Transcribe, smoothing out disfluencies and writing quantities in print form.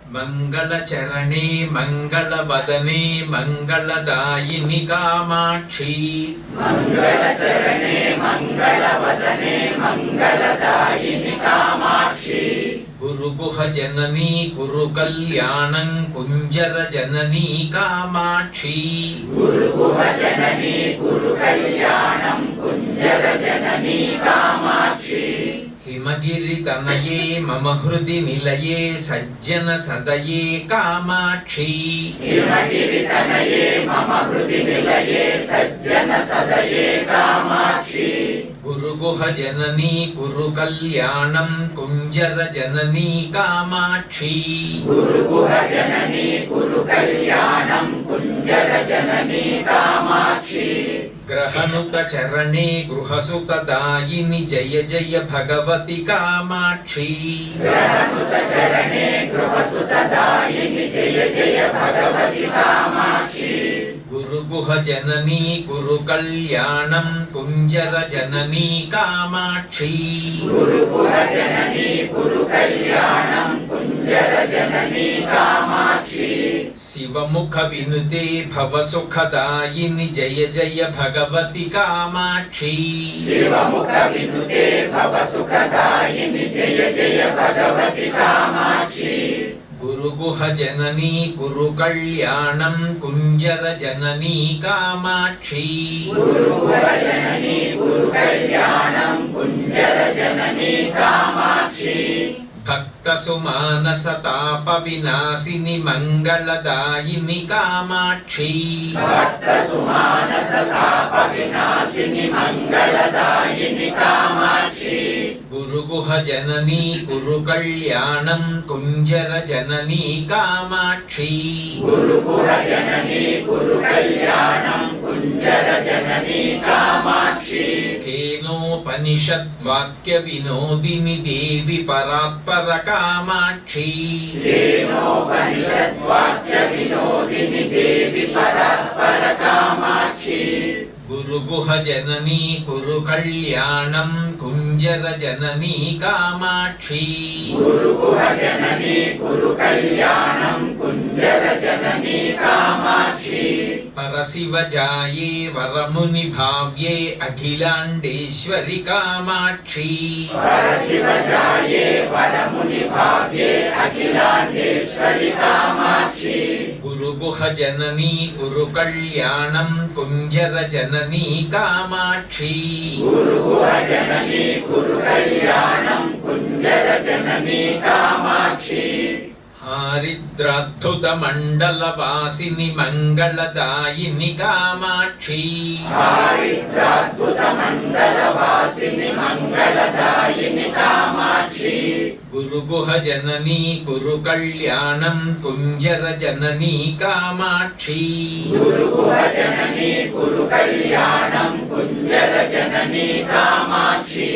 మంగళచరణే మంగళవదనే మంగళదాయిని కామాక్షి మంగళచరణే మంగళవదనే మంగళదాయిని కామాక్షి గురుగుహ జననీ గురు కళ్యాణం కుంజర జననీ కామాక్షి గురుగుహ జననీ గురు కళ్యాణం కుంజర జననీ కామాక్షి హిమగిరి తనయే మమ హృది నిలయే సజ్జన సదయే కామాక్షి హిమగిరి తనయే మమ హృది నిలయే సజ్జన సదయే కామాక్షి గురుగుహ జననీ గురు కళ్యాణం కుంజర జననీ కామాక్షి గురుగుహ జననీ గురు కళ్యాణం కుంజర జననీ కామాక్షి గ్రహనుత చరణే గృహసుత దాయిని జయ జయ భగవతి కామాక్షి గ్రహనుత చరణే గృహసుత దాయిని జయ జయ భగవతి కామాక్షి గురుగుహ జననీ గురు కళ్యాణం కుంజర జననీ కామాక్షి గురుగుహ జననీ గురు కళ్యాణం కుంజర జననీ కామాక్షి శివముఖ వినుతే భవసుఖదాయిని జయ జయ భగవతి కామాక్షి శివముఖ వినుతే భవసుఖదాయిని జయ జయ భగవతి కామాక్షి గురుగుహ జననీ గురు కళ్యాణం కుంజర జననీ కామాక్షి గురుగుహ జననీ గురు కళ్యాణం కుంజర జననీ కామాక్షి భక్త సుమానస తాప వినాశిని మంగళదాయిని కామాక్షి భక్త సుమానస తాప వినాశిని మంగళదాయిని కామాక్షి గురుగుహ జననీ గురు కళ్యాణం కుంజర జననీ కామాక్షి గురుగుహ జననీ గురు కళ్యాణం కుంజర జననీ కామాక్షి కేనోపనిషద్వాక్య వినోదిని దేవి పరాత్పర కామాక్షి కేనోపనిషద్వాక్య వినోదిని దేవి పరాత్పర కామాక్షి గురుగుహ జననీ గురు కళ్యాణం కుంజర జననీ కామాక్షి గురుగుహ జననీ గురు కళ్యాణం కుంజర జననీ కామాక్షి పరశివ జాయే వరముని భావ్యే అఖిలాండేశ్వరి కామాక్షి పరశివ జాయే వరముని భావ్యే అఖిలాండేశ్వరి కామాక్షి గురుగుహ జననీ గురు కళ్యాణం కుంజర జననీ కామాక్షి గురుగుహ జననీ గురు కళ్యాణం కుంజర జననీ కామాక్షి హారిద్రాద్భుత మండల వాసిని మంగళదాయిని కామాక్షి హారిద్రాద్భుత మండల వాసిని మంగళదాయిని కామాక్షి గురుగుహ జననీ గురు కళ్యాణం కుంజర జననీ కామాక్షి గురుగుహ జననీ గురు కళ్యాణం కుంజర జననీ కామాక్షి